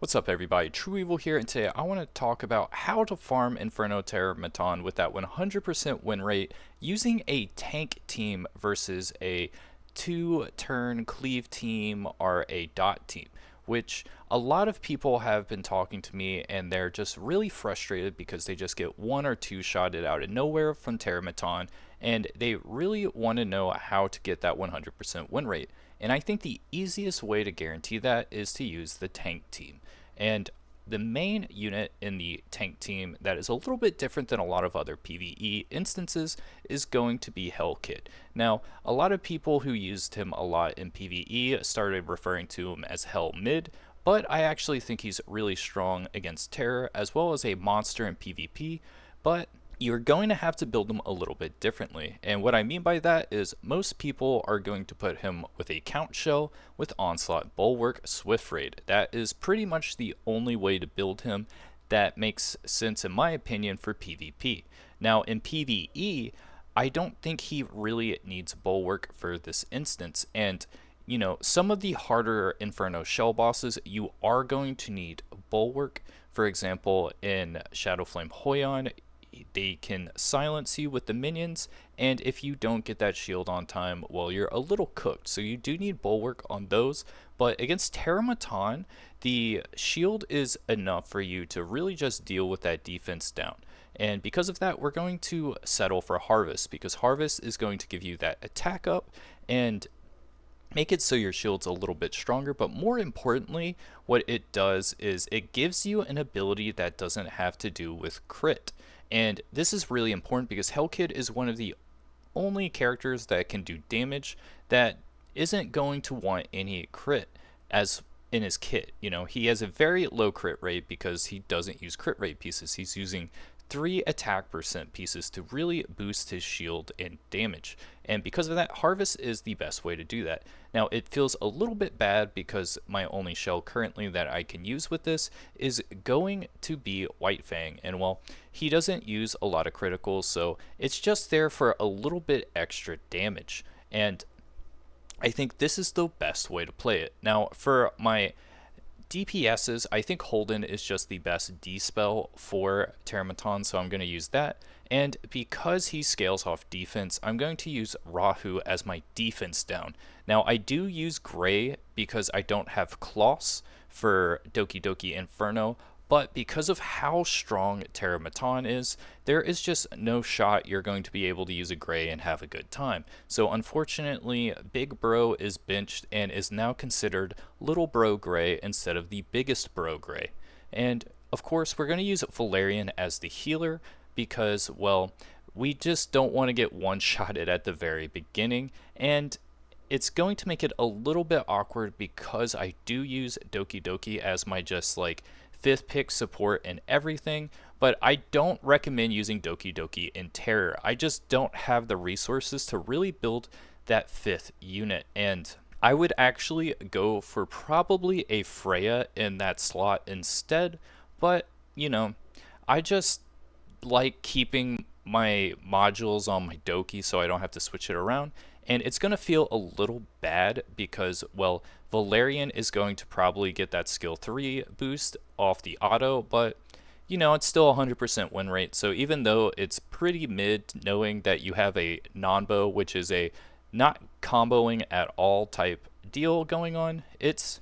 What's up everybody, trueeevil here, and today I want to talk about how to farm Inferno Terrormaton with that 100% win rate using a tank team versus a 2-turn cleave team or a dot team, which a lot of people have been talking to me and they're just really frustrated because they just get 1 or 2 shotted out of nowhere from Terrormaton, and they really want to know how to get that 100% win rate. And I think the easiest way to guarantee that is to use the tank team. And the main unit in the tank team that is a little bit different than a lot of other PvE instances is going to be Helkid. Now, a lot of people who used him a lot in PvE started referring to him as Hell Mid, but I actually think he's really strong against Terror as well as a monster in PvP, but you're going to have to build them a little bit differently. And what I mean by that is most people are going to put him with a count shell with Onslaught, Bulwark, Swift Raid. That is pretty much the only way to build him that makes sense in my opinion for PvP. Now in PvE, I don't think he really needs Bulwark for this instance, and some of the harder Inferno shell bosses, you are going to need Bulwark. For example, in Shadowflame Hoyon, they can silence you with the minions, and if you don't get that shield on time, well, you're a little cooked. So you do need Bulwark on those, but against Terrormaton, the shield is enough for you to really just deal with that defense down. And because of that, we're going to settle for Harvest, because Harvest is going to give you that attack up and make it so your shield's a little bit stronger, but more importantly, what it does is it gives you an ability that doesn't have to do with crit. And this is really important because Helkid is one of the only characters that can do damage that isn't going to want any crit as in his kit. He has a very low crit rate because he doesn't use crit rate pieces. He's using 3 attack percent pieces to really boost his shield and damage. And because of that, Harvest is the best way to do that. Now, it feels a little bit bad because my only shell currently that I can use with this is going to be White Fang. And well, he doesn't use a lot of criticals, so it's just there for a little bit extra damage. And I think this is the best way to play it. Now, for my DPSs, I think Holden is just the best D-spell for Terrormaton, so I'm going to use that. And because he scales off defense, I'm going to use Rahu as my defense down. Now, I do use Gray because I don't have Kloss for Doki Doki Inferno, but because of how strong Terrormaton is, there is just no shot you're going to be able to use a Gray and have a good time. So unfortunately, Big Bro is benched and is now considered Little Bro Gray instead of the Biggest Bro Gray. And of course, we're going to use Valerian as the healer because, well, we just don't want to get one-shotted at the very beginning, and it's going to make it a little bit awkward because I do use Doki Doki as my just like 5th pick support and everything, but I don't recommend using Doki Doki in Terror. I just don't have the resources to really build that 5th unit, and I would actually go for probably a Freya in that slot instead, but I just like keeping my modules on my Doki so I don't have to switch it around. And it's going to feel a little bad because, well, Valerian is going to probably get that skill 3 boost off the auto, but it's still 100% win rate. So even though it's pretty mid knowing that you have a non-bow, which is a not comboing at all type deal going on, it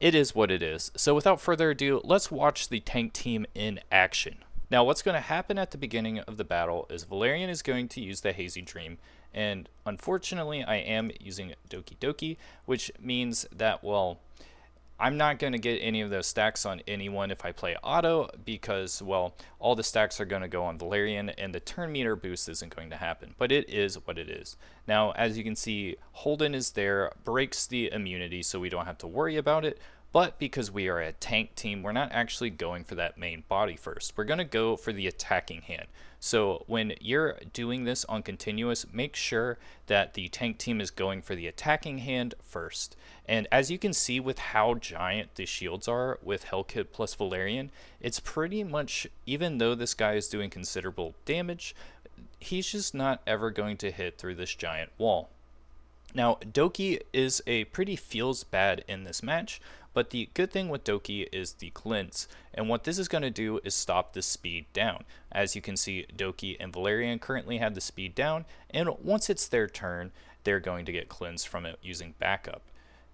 is what it is. So without further ado, let's watch the tank team in action. Now, what's going to happen at the beginning of the battle is Valerian is going to use the Hazy Dream, and unfortunately, I am using Doki Doki, which means that, well, I'm not going to get any of those stacks on anyone if I play auto because, well, all the stacks are going to go on Valerian and the turn meter boost isn't going to happen, but it is what it is. Now, as you can see, Holden is there, breaks the immunity so we don't have to worry about it, but because we are a tank team, we're not actually going for that main body first. We're going to go for the attacking hand. So when you're doing this on continuous, make sure that the tank team is going for the attacking hand first. And as you can see with how giant the shields are with Helkid plus Valerian, it's pretty much, even though this guy is doing considerable damage, he's just not ever going to hit through this giant wall. Now, Doki is a pretty feels bad in this match, But the good thing with Doki is the cleanse, and what this is going to do is stop the speed down. As you can see, Doki and Valerian currently have the speed down, and once it's their turn, they're going to get cleansed from it using backup.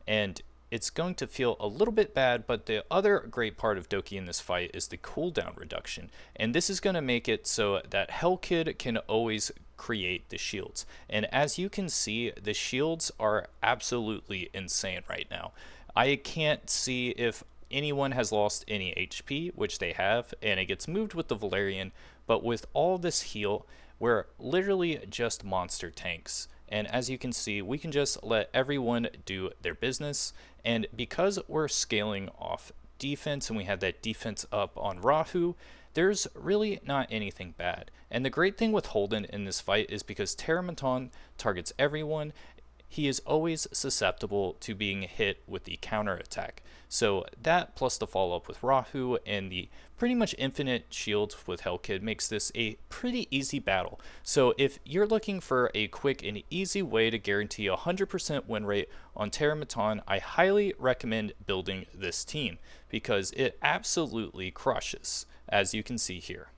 And it's going to feel a little bit bad, but the other great part of Doki in this fight is the cooldown reduction. And this is going to make it so that Helkid can always create the shields. And as you can see, the shields are absolutely insane right now. I can't see if anyone has lost any HP, which they have, and it gets moved with the Valerian, but with all this heal, we're literally just monster tanks. And as you can see, we can just let everyone do their business. And because we're scaling off defense and we have that defense up on Rahu, there's really not anything bad. And the great thing with Holden in this fight is because Terrormaton targets everyone, he is always susceptible to being hit with the counter attack. So that plus the follow up with Rahu and the pretty much infinite shield with Helkid makes this a pretty easy battle. So if you're looking for a quick and easy way to guarantee a 100% win rate on Terrormaton, I highly recommend building this team because it absolutely crushes, as you can see here.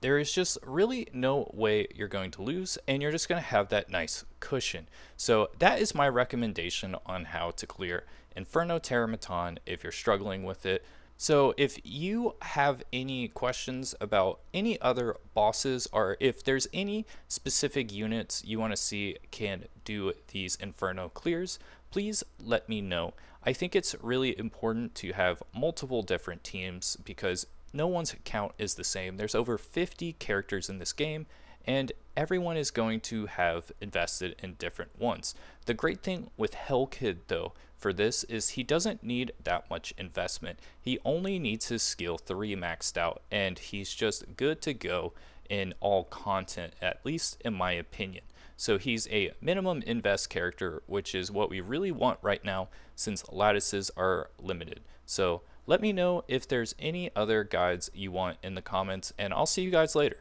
There is just really no way you're going to lose, and you're just going to have that nice cushion. So that is my recommendation on how to clear Inferno Terrormaton if you're struggling with it. So if you have any questions about any other bosses, or if there's any specific units you want to see can do these Inferno clears, please let me know. I think it's really important to have multiple different teams because no one's count is the same. There's over 50 characters in this game, and everyone is going to have invested in different ones. The great thing with Helkid, though, for this is he doesn't need that much investment. He only needs his skill 3 maxed out, and he's just good to go in all content, at least in my opinion. So he's a minimum invest character, which is what we really want right now since lattices are limited. So let me know if there's any other guides you want in the comments, and I'll see you guys later.